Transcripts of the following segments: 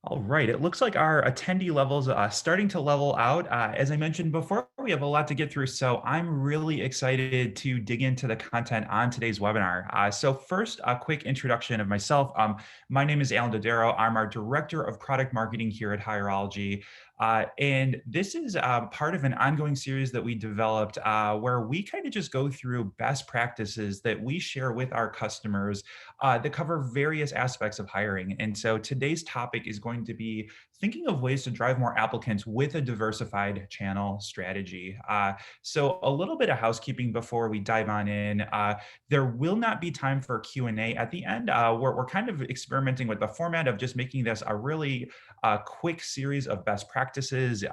All right. It looks like our attendee levels starting to level out. As I mentioned before, we have a lot to get through. So I'm really excited to dig into the content on today's webinar. So first, a quick introduction of myself. My name is Alan Dodaro. I'm our Director of Product Marketing here at Hierology. And this is part of an ongoing series that we developed where we kind of just go through best practices that we share with our customers that cover various aspects of hiring. And so today's topic is going to be thinking of ways to drive more applicants with a diversified channel strategy. So a little bit of housekeeping before we dive on in. There will not be time for Q&A at the end. We're kind of experimenting with the format of just making this a really quick series of best practices.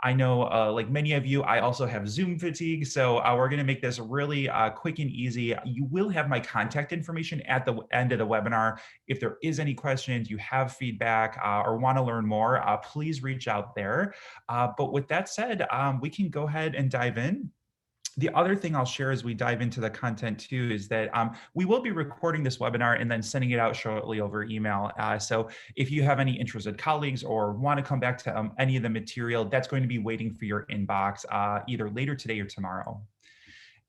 I know, like many of you, I also have Zoom fatigue. So we're going to make this really quick and easy. You will have my contact information at the end of the webinar. If there is any questions, you have feedback, or want to learn more, please reach out there. But with that said, we can go ahead and dive in. The other thing I'll share as we dive into the content too is that we will be recording this webinar and then sending it out shortly over email. So if you have any interested colleagues or want to come back to any of the material, that's going to be waiting for your inbox either later today or tomorrow.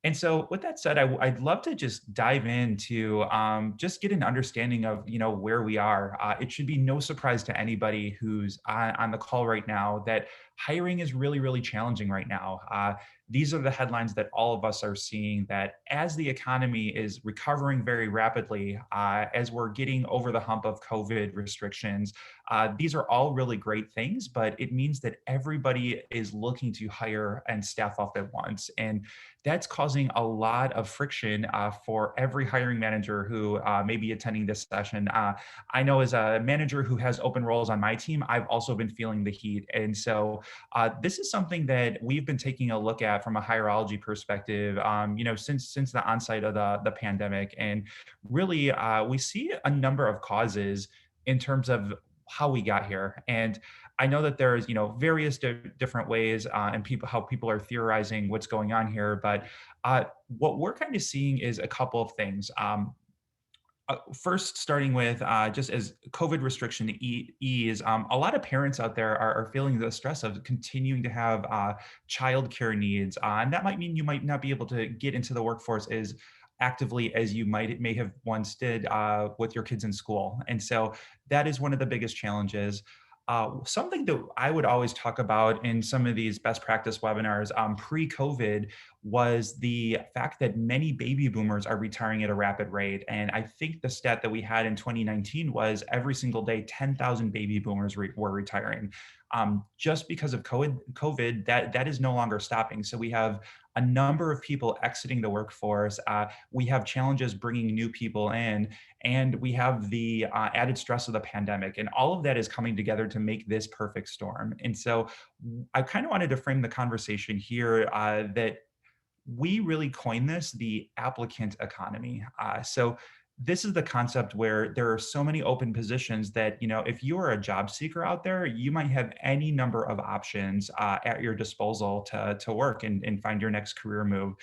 And so, with that said, would love to just dive into just get an understanding of where we are. It should be no surprise to anybody who's on the call right now that hiring is really, really challenging right now. These are the headlines that all of us are seeing. That as the economy is recovering very rapidly, as we're getting over the hump of COVID restrictions, these are all really great things. But it means that everybody is looking to hire and staff up at once, and that's causing a lot of friction for every hiring manager who may be attending this session. I know as a manager who has open roles on my team, I've also been feeling the heat. And so this is something that we've been taking a look at from a hierology perspective, since the onset of the pandemic. And really, we see a number of causes in terms of how we got here. And I know that there's, various different ways and how people are theorizing what's going on here. But what we're kind of seeing is a couple of things. First, starting with just as COVID restriction ease, a lot of parents out there are feeling the stress of continuing to have childcare needs, and that might mean you might not be able to get into the workforce as actively as you may have once did with your kids in school. And so that is one of the biggest challenges. Something that I would always talk about in some of these best practice webinars pre-COVID was the fact that many baby boomers are retiring at a rapid rate. And I think the stat that we had in 2019 was every single day, 10,000 baby boomers were retiring. Just because of COVID, that is no longer stopping. So we have a number of people exiting the workforce. We have challenges bringing new people in, and we have the added stress of the pandemic. And all of that is coming together to make this perfect storm. And so I kind of wanted to frame the conversation here that we really coined this the applicant economy. So this is the concept where there are so many open positions that, if you are a job seeker out there, you might have any number of options at your disposal to work and find your next career move.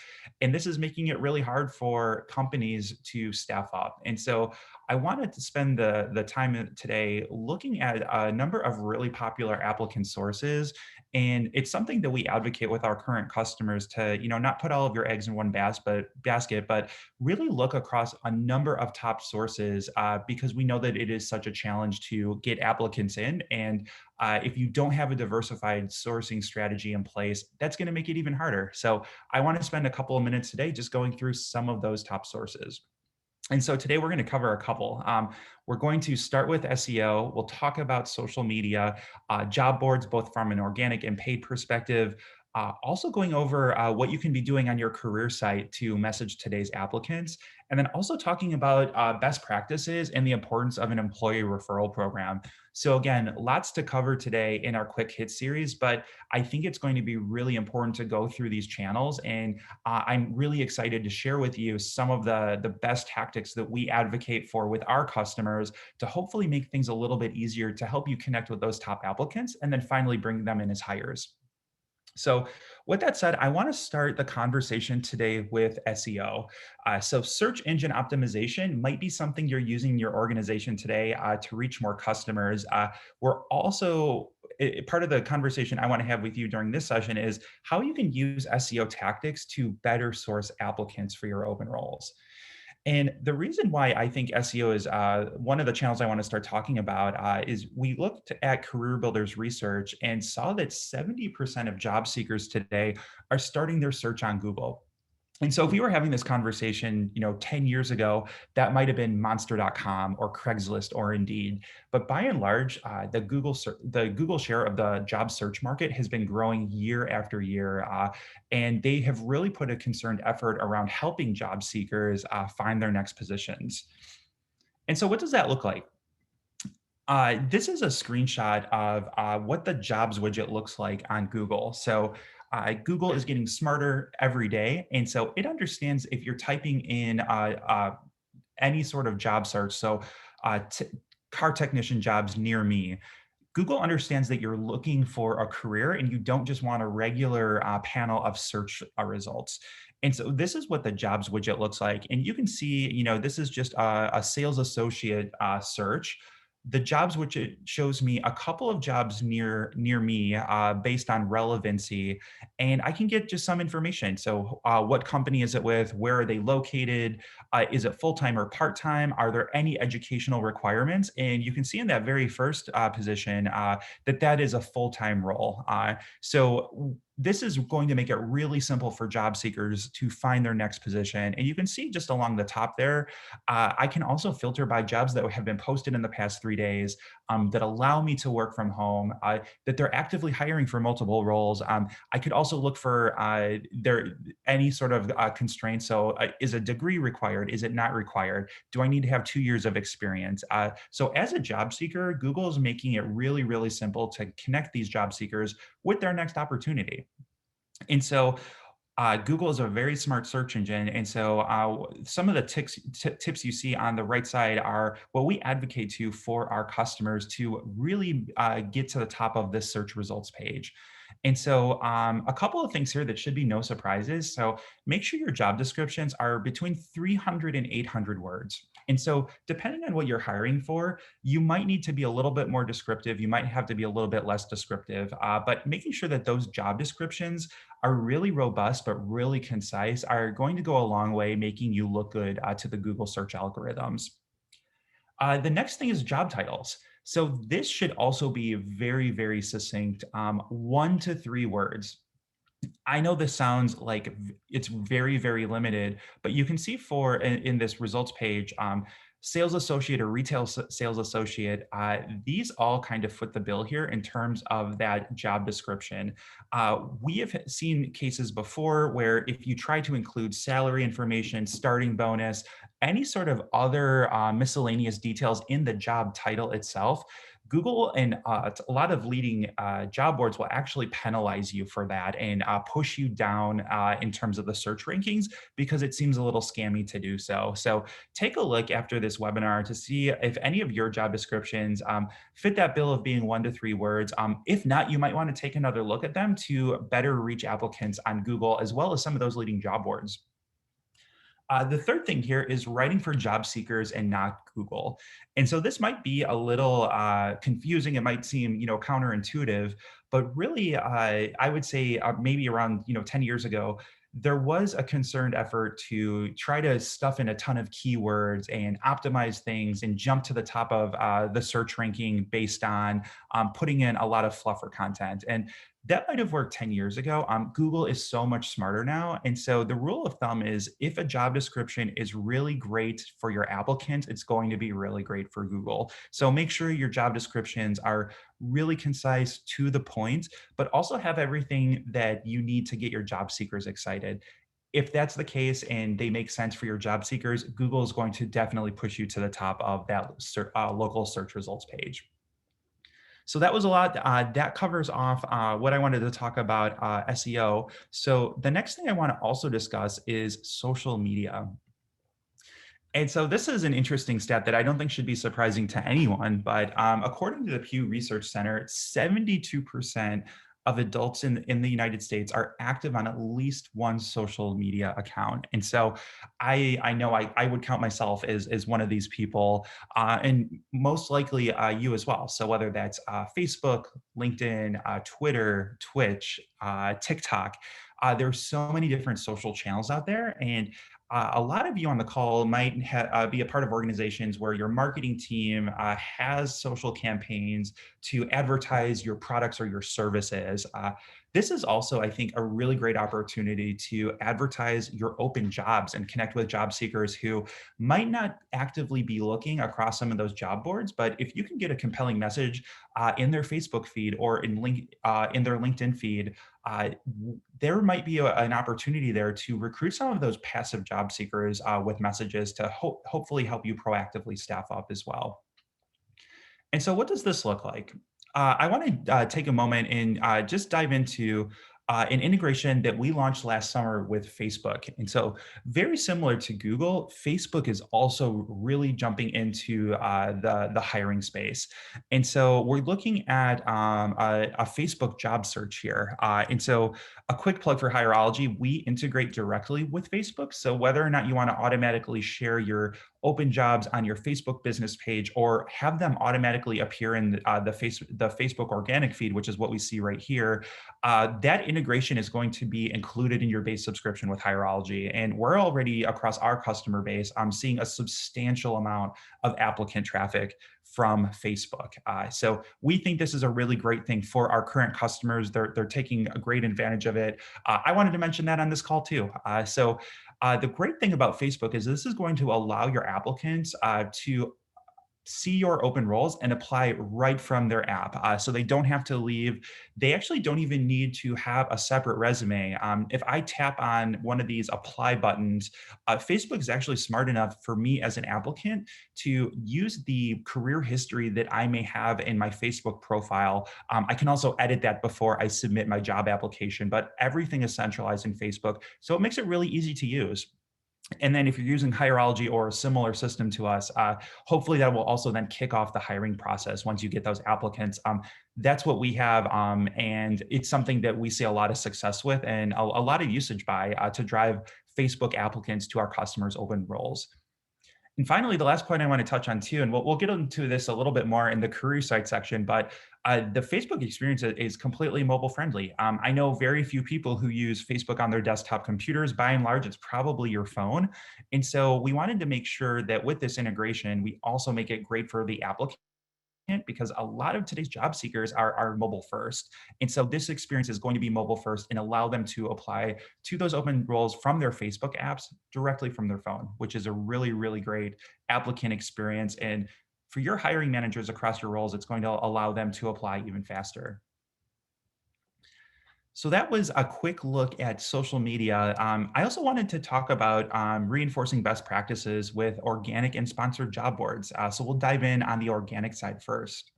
And this is making it really hard for companies to staff up. And so I wanted to spend the time today looking at a number of really popular applicant sources. And it's something that we advocate with our current customers to, not put all of your eggs in one basket, but really look across a number of top sources because we know that it is such a challenge to get applicants in. And if you don't have a diversified sourcing strategy in place, that's going to make it even harder. So I want to spend a couple of minutes today just going through some of those top sources. And so today we're going to cover a couple. We're going to start with SEO. We'll talk about social media, job boards, both from an organic and paid perspective. Also going over what you can be doing on your career site to message today's applicants. And then also talking about best practices and the importance of an employee referral program. So again, lots to cover today in our quick hit series, but I think it's going to be really important to go through these channels. And I'm really excited to share with you some of the best tactics that we advocate for with our customers to hopefully make things a little bit easier to help you connect with those top applicants and then finally bring them in as hires. So, with that said, I want to start the conversation today with SEO. So, search engine optimization might be something you're using in your organization today to reach more customers. We're also part of the conversation I want to have with you during this session is how you can use SEO tactics to better source applicants for your open roles. And the reason why I think SEO is one of the channels I want to start talking about is we looked at Career Builder's research and saw that 70% of job seekers today are starting their search on Google. And so if we were having this conversation, 10 years ago, that might have been monster.com or Craigslist or Indeed. But by and large, the Google share of the job search market has been growing year after year. And they have really put a concerned effort around helping job seekers find their next positions. And so what does that look like? This is a screenshot of what the jobs widget looks like on Google. So Google is getting smarter every day. And so it understands if you're typing in any sort of job search, so uh, t- car technician jobs near me, Google understands that you're looking for a career and you don't just want a regular panel of search results. And so this is what the jobs widget looks like. And you can see, this is just a sales associate search. The jobs widget shows me a couple of jobs near me based on relevancy, and I can get just some information. So, what company is it with? Where are they located? Is it full time or part time? Are there any educational requirements? And you can see in that very first position that that is a full time role. This is going to make it really simple for job seekers to find their next position. And you can see just along the top there, I can also filter by jobs that have been posted in the past 3 days that allow me to work from home, that they're actively hiring for multiple roles. I could also look for any sort of constraints. So, is a degree required? Is it not required? Do I need to have 2 years of experience? So, as a job seeker, Google is making it really, really simple to connect these job seekers with their next opportunity. And so, Google is a very smart search engine, and so some of the tips you see on the right side are what we advocate to for our customers to really get to the top of this search results page. And so, a couple of things here that should be no surprises. So, make sure your job descriptions are between 300 and 800 words. And so, depending on what you're hiring for, you might need to be a little bit more descriptive. You might have to be a little bit less descriptive, but making sure that those job descriptions are really robust but really concise are going to go a long way making you look good to the Google search algorithms. The next thing is job titles. So this should also be very, very succinct, 1 to 3 words. I know this sounds like it's very, very limited, but you can see in this results page, sales associate or retail sales associate, these all kind of foot the bill here in terms of that job description. We have seen cases before where if you try to include salary information, starting bonus, any sort of other miscellaneous details in the job title itself, Google and a lot of leading job boards will actually penalize you for that and push you down in terms of the search rankings because it seems a little scammy to do so. So take a look after this webinar to see if any of your job descriptions fit that bill of being 1 to 3 words. If not, you might want to take another look at them to better reach applicants on Google as well as some of those leading job boards. The third thing here is writing for job seekers and not Google. And so this might be a little confusing. It might seem, counterintuitive, but really, I would say maybe around, 10 years ago, there was a concerned effort to try to stuff in a ton of keywords and optimize things and jump to the top of the search ranking based on putting in a lot of fluffer content. And that might have worked 10 years ago. Google is so much smarter now. And so the rule of thumb is if a job description is really great for your applicant, it's going to be really great for Google. So make sure your job descriptions are really concise, to the point, but also have everything that you need to get your job seekers excited. If that's the case and they make sense for your job seekers, Google is going to definitely push you to the top of that local search results page. So that was a lot. That covers off what I wanted to talk about SEO. So the next thing I want to also discuss is social media. And so this is an interesting stat that I don't think should be surprising to anyone, but according to the Pew Research Center, 72% of adults in the United States are active on at least one social media account. And so I know I would count myself as one of these people, and most likely you as well. So whether that's Facebook, LinkedIn, Twitter, Twitch, TikTok, there's so many different social channels out there. And a lot of you on the call might be a part of organizations where your marketing team has social campaigns to advertise your products or your services. This is also, I think, a really great opportunity to advertise your open jobs and connect with job seekers who might not actively be looking across some of those job boards. But if you can get a compelling message in their Facebook feed or in their LinkedIn feed, there might be an opportunity there to recruit some of those passive job seekers with messages to hopefully help you proactively staff up as well. And so, what does this look like? I want to take a moment and just dive into an integration that we launched last summer with Facebook. And so, very similar to Google, Facebook is also really jumping into the hiring space. And so, we're looking at a Facebook job search here. And so, a quick plug for Hireology: we integrate directly with Facebook. So, whether or not you want to automatically share your open jobs on your Facebook business page or have them automatically appear in the Facebook organic feed, which is what we see right here, that integration is going to be included in your base subscription with Hireology. And we're already across our customer base, I'm seeing a substantial amount of applicant traffic from Facebook. So we think this is a really great thing for our current customers. They're taking a great advantage of it. I wanted to mention that on this call too. The great thing about Facebook is this is going to allow your applicants to see your open roles and apply right from their app. So they don't have to leave. They actually don't even need to have a separate resume. If I tap on one of these apply buttons, Facebook is actually smart enough for me as an applicant to use the career history that I may have in my Facebook profile. I can also edit that before I submit my job application, but everything is centralized in Facebook. So it makes it really easy to use. And then if you're using Hireology or a similar system to us, hopefully that will also then kick off the hiring process once you get those applicants. That's what we have. And it's something that we see a lot of success with and a lot of usage by to drive Facebook applicants to our customers' open roles. And finally, the last point I want to touch on too, and we'll get into this a little bit more in the career site section, but the Facebook experience is completely mobile friendly. I know very few people who use Facebook on their desktop computers. By and large, it's probably your phone. And so we wanted to make sure that with this integration, we also make it great for the applicant because a lot of today's job seekers are mobile first. And so this experience is going to be mobile first and allow them to apply to those open roles from their Facebook apps directly from their phone, which is a really, really great applicant experience. And for your hiring managers across your roles, it's going to allow them to apply even faster. So that was a quick look at social media. I also wanted to talk about reinforcing best practices with organic and sponsored job boards. So we'll dive in on the organic side first.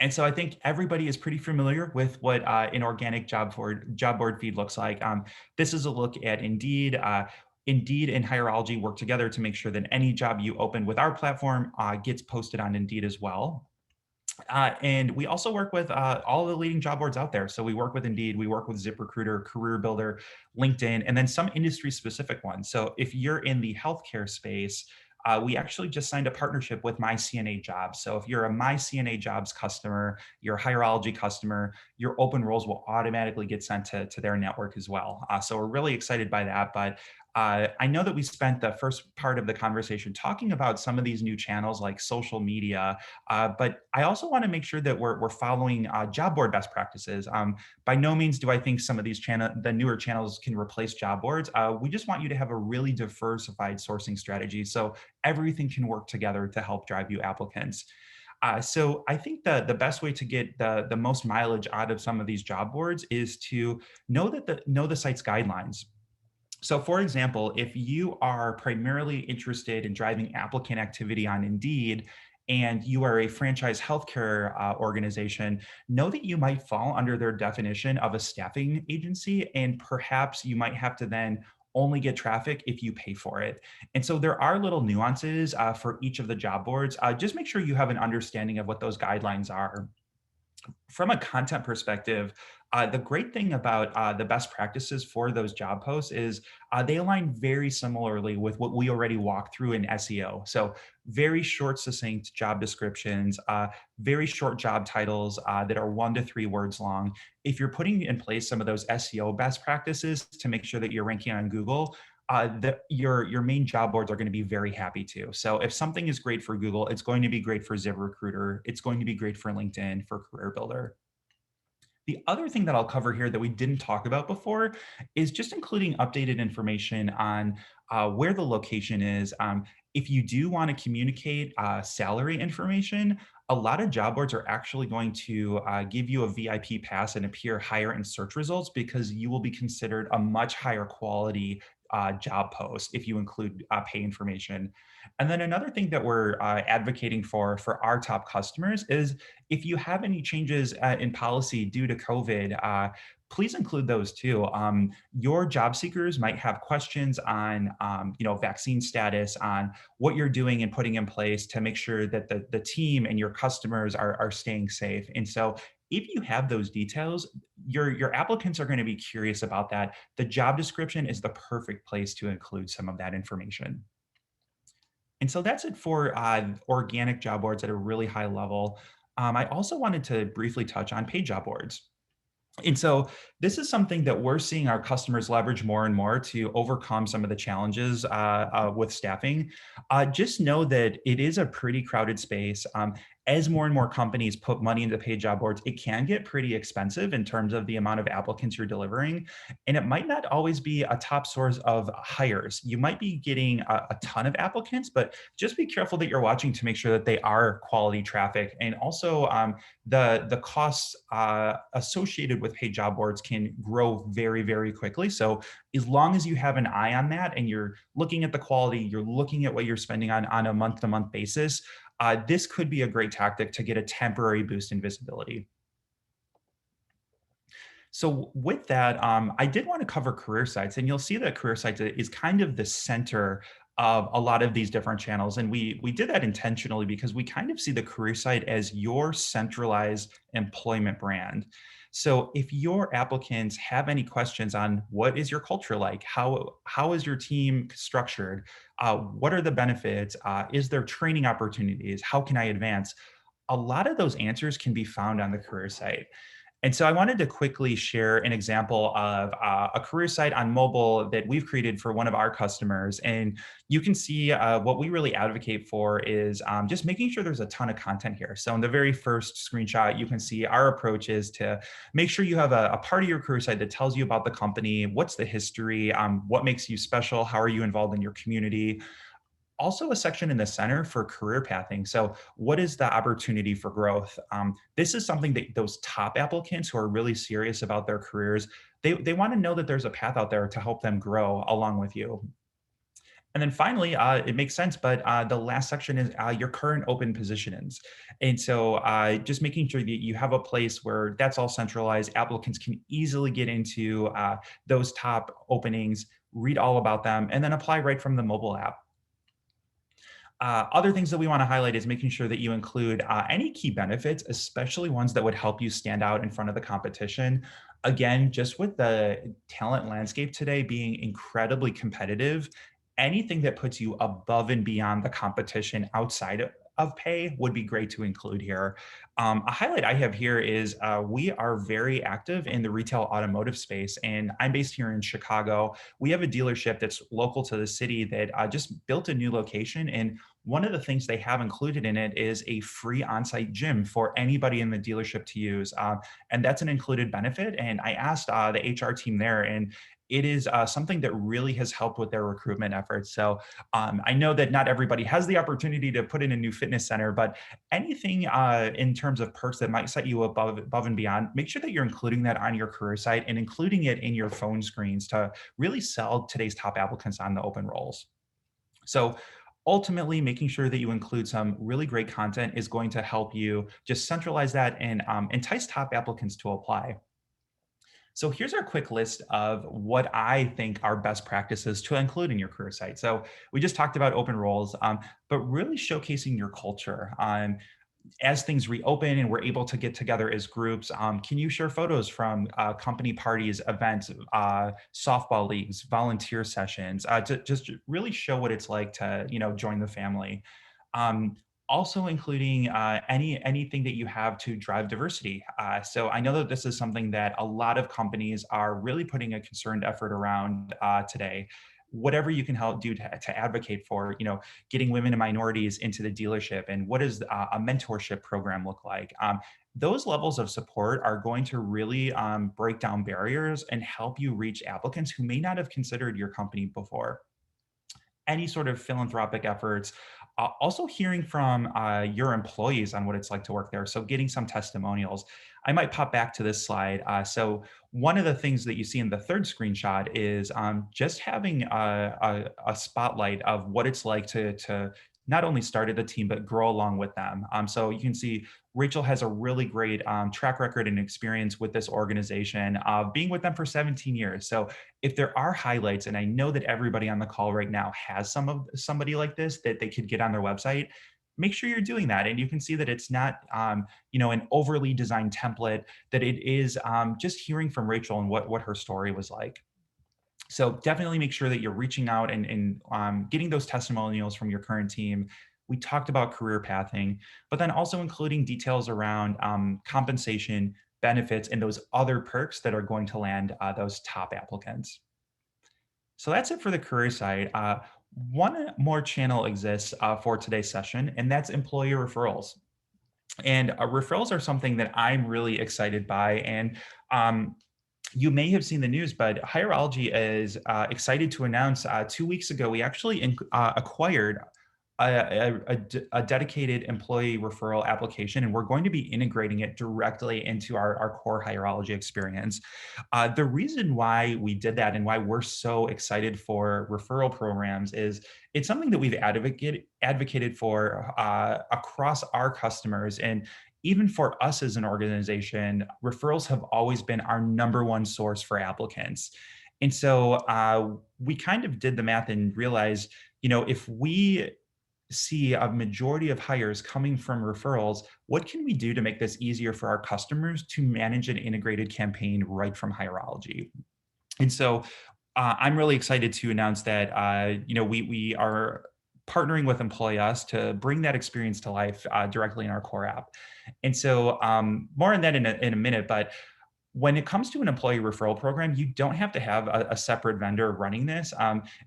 And so I think everybody is pretty familiar with what an organic job board feed looks like. This is a look at Indeed. Indeed and Hireology work together to make sure that any job you open with our platform gets posted on Indeed as well. And we also work with all the leading job boards out there. So we work with Indeed, we work with ZipRecruiter, Career Builder, LinkedIn, and then some industry specific ones. So if you're in the healthcare space, we actually just signed a partnership with My CNA Jobs. So if you're a My CNA Jobs customer, you're a Hireology customer, your open roles will automatically get sent to their network as well. So we're really excited by that. But I know that we spent the first part of the conversation talking about some of these new channels like social media, but I also want to make sure that we're following job board best practices. By no means do I think some of the newer channels can replace job boards. We just want you to have a really diversified sourcing strategy so everything can work together to help drive you applicants. So I think the best way to get the most mileage out of some of these job boards is to know the site's guidelines. So for example, if you are primarily interested in driving applicant activity on Indeed, and you are a franchise healthcare organization, know that you might fall under their definition of a staffing agency, and perhaps you might have to then only get traffic if you pay for it. And so there are little nuances for each of the job boards. Just make sure you have an understanding of what those guidelines are. From a content perspective, the great thing about the best practices for those job posts is they align very similarly with what we already walked through in SEO. So, very short, succinct job descriptions, very short job titles that are 1 to 3 words long. If you're putting in place some of those SEO best practices to make sure that you're ranking on Google, your main job boards are going to be very happy too. So if something is great for Google, it's going to be great for ZipRecruiter. It's going to be great for LinkedIn, for Career Builder. The other thing that I'll cover here that we didn't talk about before is just including updated information on where the location is. If you do want to communicate salary information, a lot of job boards are actually going to give you a VIP pass and appear higher in search results because you will be considered a much higher quality job post if you include pay information. And then another thing that we're advocating for our top customers is if you have any changes in policy due to COVID, please include those too. Your job seekers might have questions on, vaccine status, on what you're doing and putting in place to make sure that the team and your customers are staying safe. And so, if you have those details, your applicants are going to be curious about that. The job description is the perfect place to include some of that information. And so that's it for organic job boards at a really high level. I also wanted to briefly touch on paid job boards. And so this is something that we're seeing our customers leverage more and more to overcome some of the challenges with staffing. Just know that it is a pretty crowded space. As more and more companies put money into paid job boards, it can get pretty expensive in terms of the amount of applicants you're delivering. And it might not always be a top source of hires. You might be getting a ton of applicants, but just be careful that you're watching to make sure that they are quality traffic. And also, the costs associated with paid job boards can grow very, very quickly. So as long as you have an eye on that and you're looking at the quality, you're looking at what you're spending on a month to month basis, this could be a great tactic to get a temporary boost in visibility. So with that, I did want to cover career sites, and you'll see that career sites is kind of the center of a lot of these different channels. And we did that intentionally because we kind of see the career site as your centralized employment brand. So if your applicants have any questions on what is your culture like, how is your team structured, what are the benefits, is there training opportunities, how can I advance? A lot of those answers can be found on the career site. And so I wanted to quickly share an example of a career site on mobile that we've created for one of our customers. And you can see what we really advocate for is just making sure there's a ton of content here. So in the very first screenshot, you can see our approach is to make sure you have a part of your career site that tells you about the company, what's the history, what makes you special, how are you involved in your community, also a section in the center for career pathing. So, what is the opportunity for growth? This is something that those top applicants who are really serious about their careers, they want to know that there's a path out there to help them grow along with you. And then finally, it makes sense, but the last section is your current open positions. And so just making sure that you have a place where that's all centralized, applicants can easily get into those top openings, read all about them, and then apply right from the mobile app. Other things that we want to highlight is making sure that you include any key benefits, especially ones that would help you stand out in front of the competition. Again, just with the talent landscape today being incredibly competitive, anything that puts you above and beyond the competition outside of pay would be great to include here. A highlight I have here is we are very active in the retail automotive space, and I'm based here in Chicago. We have a dealership that's local to the city that just built a new location, and one of the things they have included in it is a free on-site gym for anybody in the dealership to use, and that's an included benefit. And I asked the HR team there, and it is something that really has helped with their recruitment efforts. So I know that not everybody has the opportunity to put in a new fitness center, but anything in terms of perks that might set you above and beyond, make sure that you're including that on your career site and including it in your phone screens to really sell today's top applicants on the open roles. So ultimately, making sure that you include some really great content is going to help you just centralize that and entice top applicants to apply. So here's our quick list of what I think are best practices to include in your career site. So we just talked about open roles, but really showcasing your culture. as things reopen and we're able to get together as groups, can you share photos from company parties, events, softball leagues, volunteer sessions, to just really show what it's like to, join the family. Um, Also including anything that you have to drive diversity. So I know that this is something that a lot of companies are really putting a concerned effort around today. Whatever you can help do to advocate for, getting women and minorities into the dealership, and what does a mentorship program look like? Those levels of support are going to really break down barriers and help you reach applicants who may not have considered your company before. Any sort of philanthropic efforts. Also, hearing from your employees on what it's like to work there. So, getting some testimonials. I might pop back to this slide. One of the things that you see in the third screenshot is just having a spotlight of what it's like to not only start at the team, but grow along with them. So, you can see Rachel has a really great track record and experience with this organization, being with them for 17 years. So, if there are highlights, and I know that everybody on the call right now has somebody like this that they could get on their website, make sure you're doing that. And you can see that it's not, an overly designed template, that it is just hearing from Rachel and what her story was like. So definitely make sure that you're reaching out and getting those testimonials from your current team. We talked about career pathing, but then also including details around compensation, benefits, and those other perks that are going to land those top applicants. So that's it for the career side. One more channel exists for today's session, and that's employer referrals. And referrals are something that I'm really excited by. And you may have seen the news, but Hireology is excited to announce 2 weeks ago, we actually acquired a dedicated employee referral application, and we're going to be integrating it directly into our core Hireology experience. The reason why we did that and why we're so excited for referral programs is it's something that we've advocated for across our customers. And even for us as an organization, referrals have always been our number one source for applicants. And so we kind of did the math and realized, if we see a majority of hires coming from referrals, what can we do to make this easier for our customers to manage an integrated campaign right from Hireology? And so I'm really excited to announce that we are partnering with Employ Us to bring that experience to life directly in our core app. And so more on that in a minute, but when it comes to an employee referral program, you don't have to have a separate vendor running this.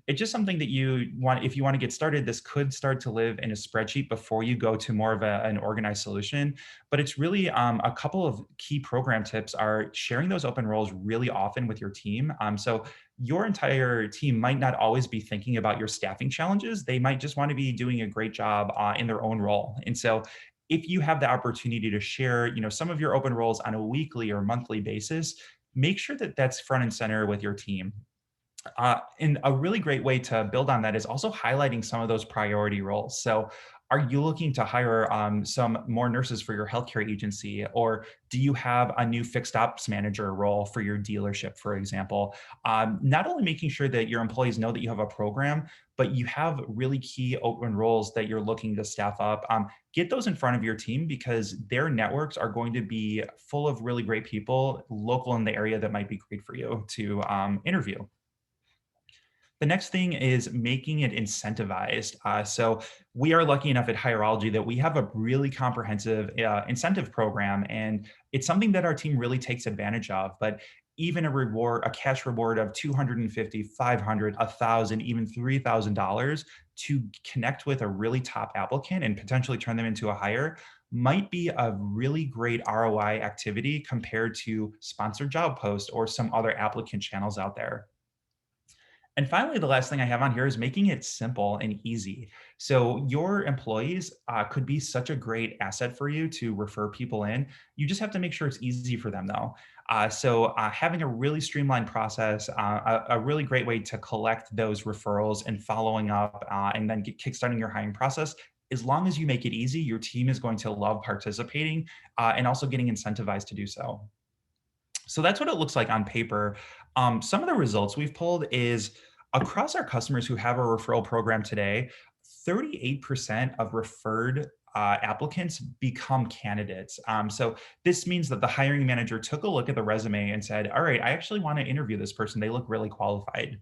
It's just something that you want. If you want to get started, this could start to live in a spreadsheet before you go to more of an organized solution. But it's really a couple of key program tips are sharing those open roles really often with your team. So your entire team might not always be thinking about your staffing challenges. They might just want to be doing a great job in their own role. And so if you have the opportunity to share, some of your open roles on a weekly or monthly basis, make sure that that's front and center with your team. And a really great way to build on that is also highlighting some of those priority roles. So, are you looking to hire some more nurses for your healthcare agency, or do you have a new fixed ops manager role for your dealership, for example? Not only making sure that your employees know that you have a program, but you have really key open roles that you're looking to staff up. Get those in front of your team because their networks are going to be full of really great people local in the area that might be great for you to interview. The next thing is making it incentivized. So we are lucky enough at Hireology that we have a really comprehensive incentive program, and it's something that our team really takes advantage of. But even a cash reward of 250, 500, 1,000, even $3,000 to connect with a really top applicant and potentially turn them into a hire might be a really great ROI activity compared to sponsored job posts or some other applicant channels out there. And finally, the last thing I have on here is making it simple and easy. So your employees could be such a great asset for you to refer people in. You just have to make sure it's easy for them, though. Having a really streamlined process, a really great way to collect those referrals and following up, and then kickstarting your hiring process. As long as you make it easy, your team is going to love participating and also getting incentivized to do so. So that's what it looks like on paper. Some of the results we've pulled is across our customers who have a referral program today, 38% of referred applicants become candidates. So this means that the hiring manager took a look at the resume and said, all right, I actually want to interview this person. They look really qualified.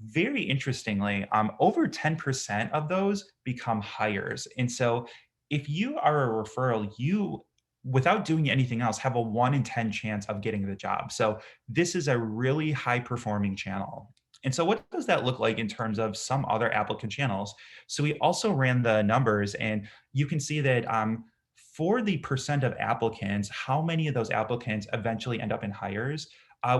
Very interestingly, over 10% of those become hires. And so if you are a referral, you, without doing anything else, have a 1 in 10 chance of getting the job. So this is a really high performing channel. And so what does that look like in terms of some other applicant channels? So we also ran the numbers, and you can see that for the percent of applicants, how many of those applicants eventually end up in hires?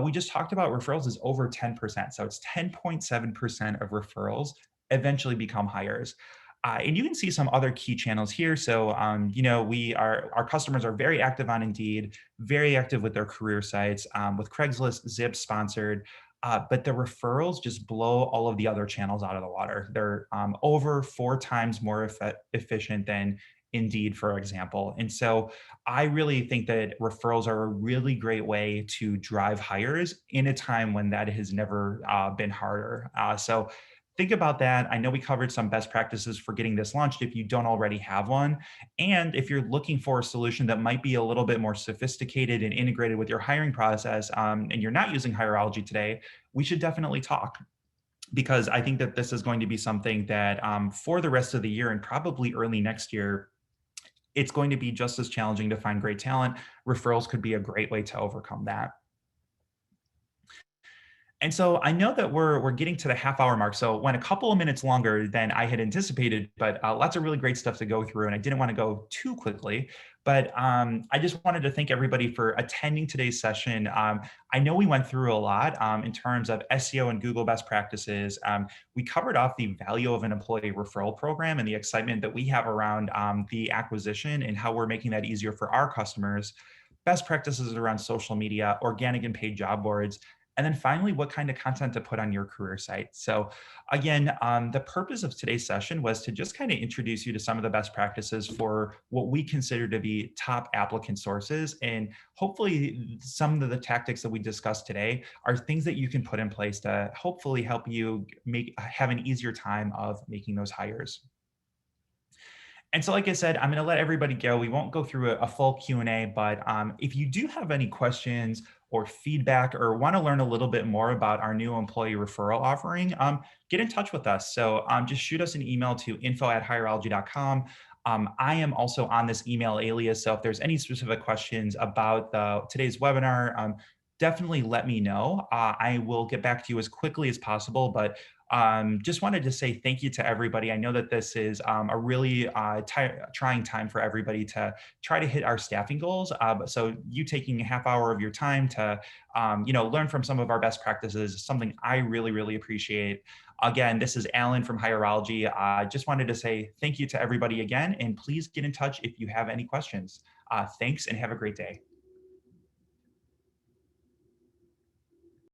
We just talked about referrals is over 10%. So it's 10.7% of referrals eventually become hires. And you can see some other key channels here. So, our customers are very active on Indeed, very active with their career sites, with Craigslist, Zip sponsored. But the referrals just blow all of the other channels out of the water. They're over 4 times more efficient than Indeed, for example. And so I really think that referrals are a really great way to drive hires in a time when that has never been harder. So think about that. I know we covered some best practices for getting this launched if you don't already have one. And if you're looking for a solution that might be a little bit more sophisticated and integrated with your hiring process, and you're not using Hireology today, we should definitely talk, because I think that this is going to be something that for the rest of the year and probably early next year, it's going to be just as challenging to find great talent. Referrals could be a great way to overcome that. And so I know that we're getting to the half hour mark. So went a couple of minutes longer than I had anticipated, but lots of really great stuff to go through. And I didn't want to go too quickly, but I just wanted to thank everybody for attending today's session. I know we went through a lot in terms of SEO and Google best practices. We covered off the value of an employee referral program and the excitement that we have around the acquisition and how we're making that easier for our customers. Best practices around social media, organic and paid job boards, and then finally, what kind of content to put on your career site. So again, the purpose of today's session was to just kind of introduce you to some of the best practices for what we consider to be top applicant sources. And hopefully some of the tactics that we discussed today are things that you can put in place to hopefully help you have an easier time of making those hires. And so, like I said, I'm going to let everybody go. We won't go through a full Q&A, but if you do have any questions or feedback or want to learn a little bit more about our new employee referral offering, get in touch with us. So just shoot us an email to info@hireology.com. I am also on this email alias. So if there's any specific questions about today's webinar, definitely let me know. I will get back to you as quickly as possible, but just wanted to say thank you to everybody. I know that this is a really trying time for everybody to try to hit our staffing goals. So you taking a half hour of your time to, learn from some of our best practices is something I really, really appreciate. Again, this is Alan from Hireology. I just wanted to say thank you to everybody again, and please get in touch if you have any questions. Thanks and have a great day.